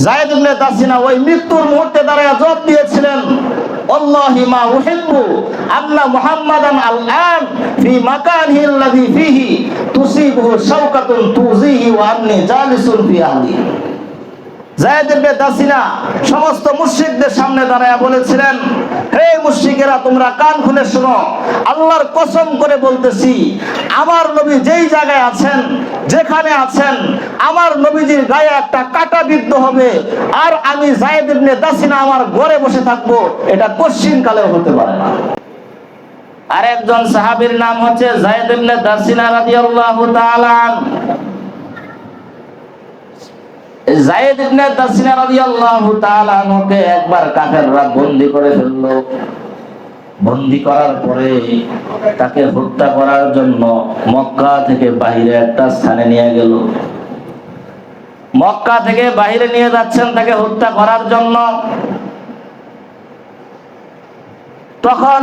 যায়েদ ইবনে দাসিনা ওই মৃত্যুর মুহূর্তে দাঁড়ায় জবাব দিয়েছিলেন, আল্লাহি মা উহিব্বু আন্না মুহাম্মাদান আল-আন ফি মাকানিহি আল্লাযী ফীহি তুসিবুহু শাওকাতুন তুযিহি ওয়া আন্নী জালিসুন ফি আহলি। যায়েদ ইবনে দাসিনা সমস্ত মুশরিকদের সামনে দাঁড়ায় বলেছিলেন, হে মুশরিকেরা, তোমরা কান খুলে শোনো, আল্লাহর কসম করে বলতেছি, আমার নবী যেই জায়গায় আছেন, যেখানে আছেন, আমার নবীজির গায়ে একটা কাঁটা বিদ্ধ হবে, আর আমি যায়েদ ইবনে দাসিনা আমার ঘরে বসে থাকবো, এটা কোশ্চিন কালেও হতে পারে না। আর একজন সাহাবীর নাম হচ্ছে যায়েদ ইবনে দাসিনা রাদিয়াল্লাহু তাআলা আনহু। যায়েদ ইবনে দাসিনা রাদিয়াল্লাহু তাআলা আনহুকে একবার কাফেররা বন্দী করে ফেলল। বন্দী করার পরে তাকে হত্যা করার জন্য মক্কা থেকে বাইরে একটা স্থানে নিয়ে গেল। মক্কা থেকে বাইরে নিয়ে যাচ্ছেন তাকে হত্যা করার জন্য। তখন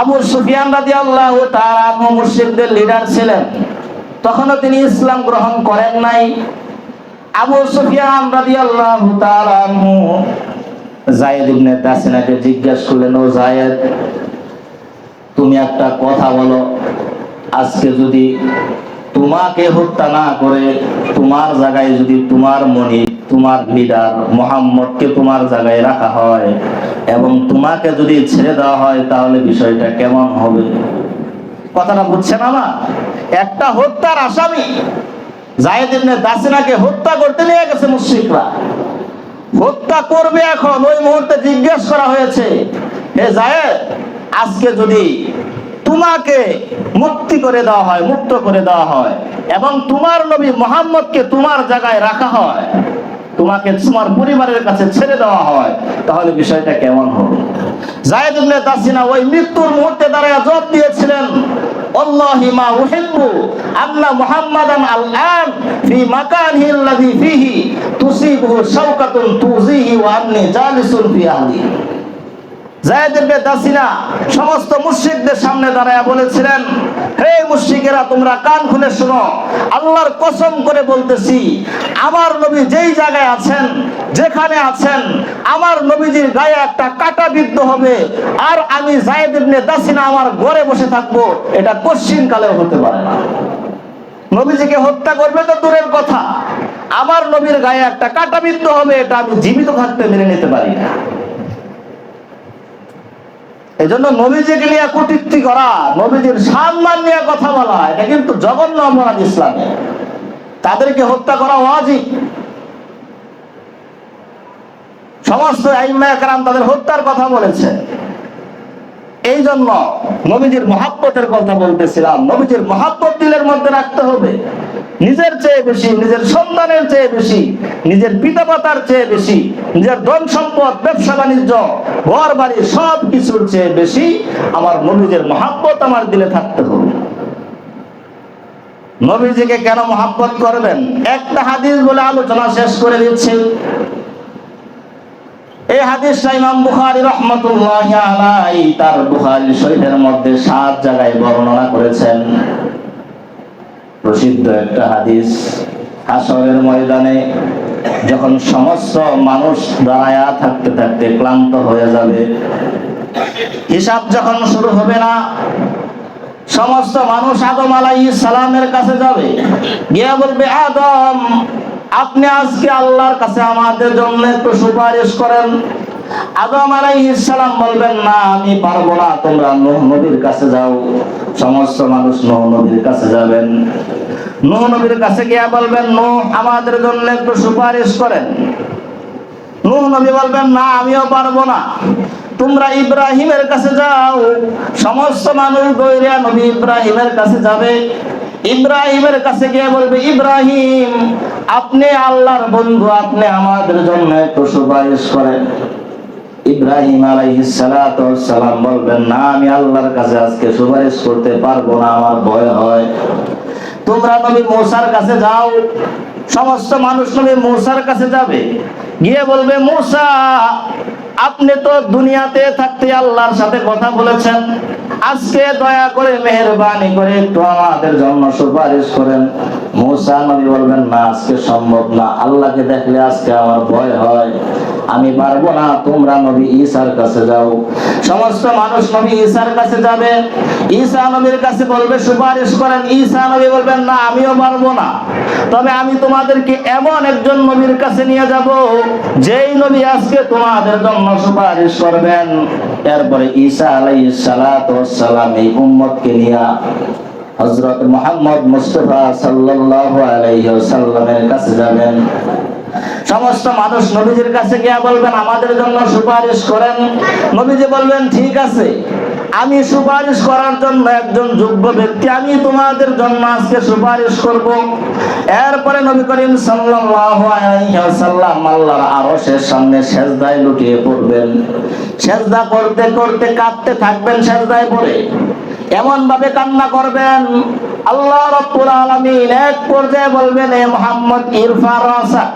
আবু সুফিয়ান রাদিয়াল্লাহু তাআলা আনহু মুশরিকদের লিডার ছিলেন, তখনও তিনি ইসলাম গ্রহণ করেন নাই। আবু সুফিয়ান রাদিয়াল্লাহু তাআলা আনহু যায়েদ ইবনে দাসিনাকে জিজ্ঞাসা করলেন, ও যায়েদ, তুমি একটা কথা বলো, আজকে যদি তোমাকে হত্যা না করে তোমার জায়গায় যদি তোমার মনি, তোমার লিডার মুহাম্মদকে তোমার জায়গায় রাখা হয় এবং তোমাকে যদি ছেড়ে দেওয়া হয়, তাহলে বিষয়টা কেমন হবে? কথাটা বুঝছেন আমার? একটা হত্যার আসামি যায়েদ ইবনে দাসিনাকে হত্যা করতে নিয়ে গেছে মুশরিকরা, হত্যা করবে এখন। ওই মুহূর্তে জিজ্ঞেস করা হয়েছে, হে যায়েদ, আজকে যদি তোমাকে মুক্তি করে দেওয়া হয়, মুক্ত করে দেওয়া হয় এবং তোমার নবী মুহাম্মদকে তোমার জায়গায় রাখা হয়, তোমাকে তোমার পরিবারের কাছে ছেড়ে দেওয়া হয়, তাহলে বিষয়টা কেমন হবে? যায়েদ ইবনে দাসিনা ওই মৃত্যুর মুহূর্তে দাঁড়ায় জবাব দিয়েছিলেন, আল্লাহি মা উহিব্বু আন্না মুহাম্মাদান আল-আন ফি মাকানিহি আল্লাযী ফীহি তুসিবুহু শাওকাতুন তুযিহি ওয়া আন্নী জালিসুন ফি আহলি। যায়েদ ইবনে দাসিনা সমস্ত মুশরিকদের সামনে দাঁড়ায় বলেছিলেন, হে মুশরিকেরা, তোমরা কান খুলে শোনো, আল্লাহর কসম করে বলতেছি, আমার নবী যেই জায়গায় আছেন, যেখানে আছেন, আমার নবীজির গায়ে একটা কাঁটা বিদ্ধ হবে, আর আমি যায়েদ ইবনে দাসিনা আমার ঘরে বসে থাকবো, এটা কোশ্চিন কালেও হতে পারে না। নবীজিকে হত্যা করবে তো দূরের কথা, আমার নবীর গায়ে একটা কাঁটা বিদ্ধ হবে, এটা আমি জীবিত থাকতে মেনে নিতে পারি না। এজন্য নবীজিকে নিয়ে কটূক্তি করা, নবীজির সম্মান নিয়ে কথা বলা, এটা কিন্তু জঘন্য অপরাধ ইসলামে। তাদেরকে হত্যা করা ওয়াজিব। সমস্ত আইম্মায়ে কেরাম তাদের হত্যার কথা বলেছে। এই জন্য নবীজির মহব্বতের কথা বলতেছিলাম। নবীজির মহব্বত দিলের মধ্যে রাখতে হবে। নিজের চেয়ে বেশি, নিজের সন্তানের চেয়ে বেশি, নিজের পিতামাতার চেয়ে বেশি, নিজের ধন সম্পদ, ব্যবসা বাণিজ্য, ঘর বাড়ি, সব কিছুর চেয়ে বেশি আমার নবীজির মহব্বত আমার দিলে থাকতে হবে। নবীজিকে কেন মহব্বত করবেন? একটা হাদিস বলে আলোচনা শেষ করে দিচ্ছি। এই হাদিসটা ইমাম বুখারী রাহমাতুল্লাহি আলাইহি তার বুখারী শরীফের মধ্যে 7 জায়গায় বর্ণনা করেছেন। প্রসিদ্ধ একটা হাদিস, হাসরের ময়দানে যখন সমস্ত মানুষ দাঁড়ায়া থাকতে থাকতে ক্লান্ত হয়ে যাবে, হিসাব যখন শুরু হবে না, সমস্ত মানুষ আদম আলাইহিস সালামের কাছে যাবে, গিয়ে বলবে, আদম, আপনি আজকে আল্লাহর কাছে আমাদের জন্য একটু সুপারিশ করেন। আদম আলাইহিস সালাম বলবেন, না, আমি পারবো না, তোমরা নূহ নবীর কাছে যাও। সমস্ত মানুষ নূহ নবীর কাছে যাবেন। নূহ নবীর কাছে গিয়ে বলবেন, নূহ, আমাদের জন্য একটু সুপারিশ করেন। নূহ নবী বলবেন, না, আমিও পারবো না, তোমরা ইব্রাহিমের কাছে যাও। সমস্ত মানুষ দৌড়ে নবী ইব্রাহিমের কাছে যাবে। ইব্রাহিমের কাছে গিয়ে বলবে, ইব্রাহিম, আপনি আল্লাহর বন্ধু, আপনি আমাদের জন্য একটু সুপারিশ করেন। ইব্রাহিম আলাইহিস সালাতু ওয়াস সালাম বলবেন, না, আমি আল্লাহর কাছে আজকে সুপারিশ করতে পারবো না, আমার ভয় হয়। তোমরা নবী মূসার কাছে যাও। সমস্ত মানুষ নবী মূসার কাছে যাবে, গিয়ে বলবে, মূসা, আপনি তো দুনিয়াতে থাকতে আল্লাহর সাথে কথা বলেছেন, আজকে দয়া করে মেহেরবানি করে একটু আমাদের জন্য সুপারিশ করেন। মুসা নবী বলবেন না, আজকে সম্ভব না, আল্লাহকে দেখলে আজকে আমার ভয় হয়, আমি পারবো না, তোমরা নবী ঈসার কাছে যাও। সমস্ত মানুষ নবী ঈসার কাছে যাবে, ঈসা নবীর কাছে বলবে সুপারিশ করেন। ঈসা নবী বলবেন না, আমিও পারবো না, তবে আমি তোমাদেরকে এমন একজন নবীর কাছে নিয়ে যাব যেই নবী আজকে তোমাদের জন্য সুপারিশ করবেন। এরপরে ঈসা আলাইহিস সালাতু ওয়াস সালাম এই উম্মতকে নিয়ে হযরত মুহাম্মদ মুস্তাফা সাল্লাল্লাহু আলাইহি ওয়াসাল্লামের কাছে যাবেন। সমস্ত মানুষ নবীজির কাছে গিয়ে বলবেন আমাদের জন্য সুপারিশ করেন। নবীজি বলবেন ঠিক আছে, আমি সুপারিশ করার জন্য একজন যোগ্য ব্যক্তি, আমি তোমাদের জন্য আজকে সুপারিশ করব। এরপরে নবী করিম সাল্লাল্লাহু আলাইহি ওয়াসাল্লাম আল্লাহর আরশের সামনে সেজদায় লুটিয়ে পড়বেন। সেজদা করতে করতে কাঁদতে থাকবেন, সেজদায় পড়ে এমন ভাবে কান্না করবেন, আল্লাহ রাব্বুল আলামিন এক পর্যায়ে বলবেন, এ মুহাম্মদ ইরফা রাসাক,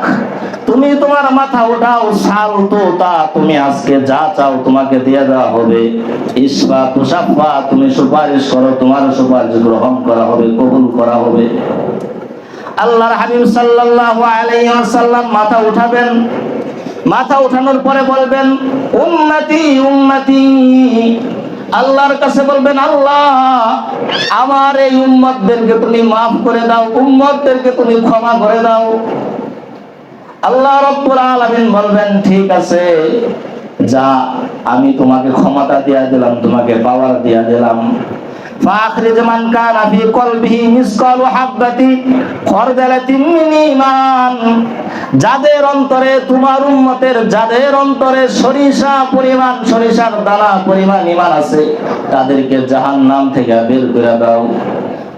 তুমি তোমার মাথা উঠাও, সাল তুতা, তুমি আজকে যা চাও তোমাকে দিয়ে দেওয়া হবে। ইসফা তুসাফা, তুমি সুপারিশ করো, তোমার সুপারিশ গ্রহণ করা হবে, কবুল করা হবে। আল্লাহর হাবিব সাল্লাল্লাহু আলাইহি ওয়াসাল্লাম মাথা উঠাবেন। মাথা উঠানোর পরে বলবেন উম্মতি উম্মতি, আল্লাহর কাছে বলবেন আল্লাহ আমার এই উম্মতদেরকে তুমি মাফ করে দাও, উম্মতদেরকে তুমি ক্ষমা করে দাও। আল্লাহ রাব্বুল আলামিন বলবেন ঠিক আছে, যা, আমি তোমাকে ক্ষমতা দিয়া দিলাম, তোমাকে পাওয়ার দিয়া দিলাম। ফাখরিজ মান কানা ফি কলবিহি মিসকালু হাববাতি খরদালাতিন মিন ঈমান, যাদের অন্তরে, তোমার উম্মতের যাদের অন্তরে সরিষা পরিমাণ, সরিষার দানা পরিমাণ ঈমান আছে, তাদেরকে জাহান্নাম থেকে বের করে দাও।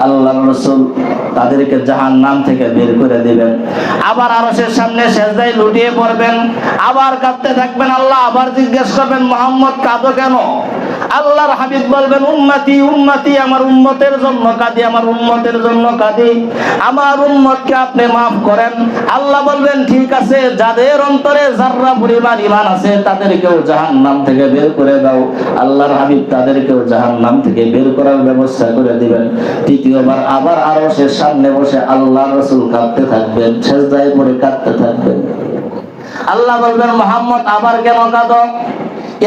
আল্লাহর রাসূল তাদেরকে জাহান্নাম থেকে বের করে দিবেন। আবার আরশের সামনে সেজদায় লুটিয়ে পড়বেন, আবার কাঁদতে থাকবেন। আল্লাহ আবার জিজ্ঞেস করবেন মুহাম্মদ কাঁদো কেন? আল্লাহর হাবিব বলবেন উম্মতি উম্মতি, আমার উম্মতের জন্য কাঁদি, আমার উম্মতের জন্য কাঁদি, আমার উম্মতকে আপনি মাফ করেন। আল্লাহ বলবেন ঠিক আছে, যাদের অন্তরে যাররা পরিমাণ ঈমান আছে তাদেরকেও জাহান্নাম থেকে বের করে দাও। আল্লাহর হাবিব তাদেরকেও জাহান্নাম থেকে বের করার ব্যবস্থা করে দিবেন। তৃতীয়বার আবার আরশের সামনে বসে আল্লাহর রাসূল কাঁদতে থাকবেন, সেজদায় পড়ে কাঁদতে থাকবেন। আল্লাহ বলবেন মুহাম্মদ আবার কেন কাঁদো?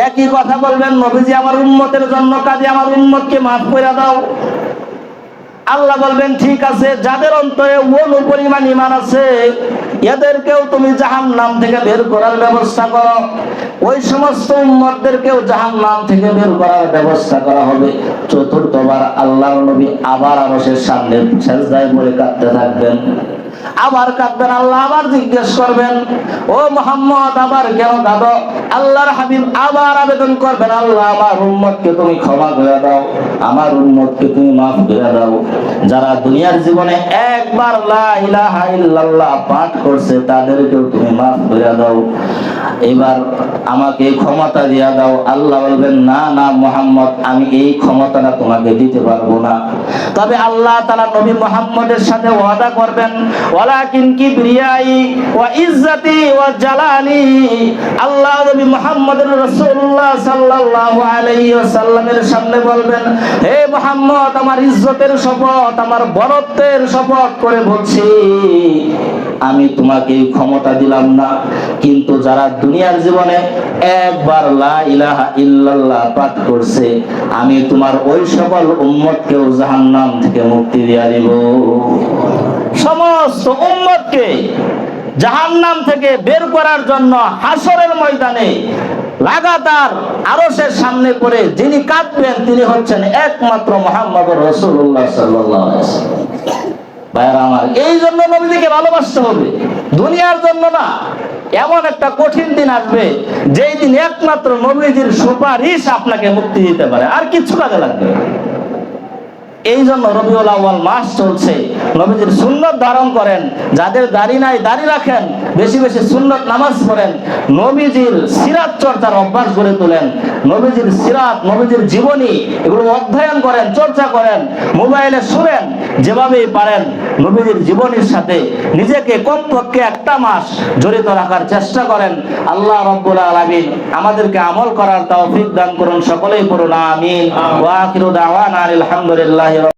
একই কথা বলবেন, নবীজি আমার উম্মতের জন্য কাঁদি, আমার উম্মতকে মাফ করে দাও। আল্লাহ বলবেন ঠিক আছে, যাদের অন্তরে ওই পরিমাণ ঈমান আছে এদেরকেও তুমি জাহান্নাম থেকে বের করার ব্যবস্থা করো। ওই সমস্ত উম্মতদেরকেও জাহান্নাম থেকে বের করার ব্যবস্থা করা হবে। চতুর্থবার আল্লাহর নবী আবার আরশের সামনে সেজদায় পড়ে কাঁদতে থাকবেন। আবার কাঁদবেন, আল্লাহ আবার জিজ্ঞেস করবেন ও মুহাম্মদ আবার কেন কাঁদো? আল্লাহর হাবিব আবার আবেদন করবেন, আল্লাহ আমার উম্মতকে তুমি ক্ষমা করে দাও, আমার উম্মতকে তুমি মাফ করে দাও। যারা দুনিয়ার জীবনে একবার লা ইলাহা ইল্লাল্লাহ পাঠ করছে তাদেরকেও তুমি মাফ করে দাও, এবার আমাকে ক্ষমতা দিয়া দাও। আল্লাহ বলবেন না না মুহাম্মদ, আমি এই ক্ষমতাটা তোমাকে দিতে পারবো না। তবে আল্লাহ তাআলা নবী মুহাম্মদের সাথে ওয়াদা করবেন, ওয়ালাকিন কিবরিয়াই ওয়া ইজ্জতি ওয়া জালালি। আল্লাহ নবী মুহাম্মদুর রাসূলুল্লাহ সাল্লাল্লাহু আলাইহি ওয়াসাল্লামের সামনে বলবেন, হে মুহাম্মদ আমার ইজ্জতের শপথ, আমার বরত্বের শপথ করে বলছি, আমি তোমাকে ক্ষমতা দিলাম না, কিন্তু যারা দুনিয়ার জীবনে একবার লা ইলাহা ইল্লাল্লাহ পাঠ করছে আমি তোমার ওই সকল উম্মতকেও জাহান্নাম থেকে মুক্তি দিয়া দিব। সমস্ত উম্মতকে জাহান্নাম থেকে বের করার জন্য হাসরের ময়দানে লাগাতার আরশের সামনে পড়ে যিনি কাঁদবেন তিনি হচ্ছেন একমাত্র মুহাম্মদুর রাসূলুল্লাহ সাল্লাল্লাহু আলাইহি ওয়াসাল্লাম। ভাইরা আমার, এই জন্য নবীকে ভালোবাসতে হবে, দুনিয়ার জন্য না। এমন একটা কঠিন দিন আসবে যেই দিন একমাত্র নবীজির সুপারিশ আপনাকে মুক্তি দিতে পারে, আর কিছু কাজে লাগবে। এই জন্য রবিউল আউয়াল মাস চলছে, নবীজির সুন্নাত ধারণ করেন, যাদের দাড়ি নাই দাড়ি রাখেন, বেশি বেশি সুন্নাত নামাজ পড়েন, নবীজির সিরাত চর্চার অভ্যাস গড়ে তোলেন, নবীজির সিরাত, নবীজির জীবনী এগুলো অধ্যয়ন করেন, চর্চা করেন, মোবাইলে শুনেন, যেভাবেই পারেন নবীজির জীবনীর সাথে নিজেকে কমপক্ষে একটা মাস জড়িত রাখার চেষ্টা করেন। আল্লাহ রাব্বুল আলামিন আমাদেরকে আমল করার তৌফিক দান করুন, সকলেই পড়ুন আমিন। ওয়া আখিরু দাওয়ানা আলহামদুলিল্লাহ।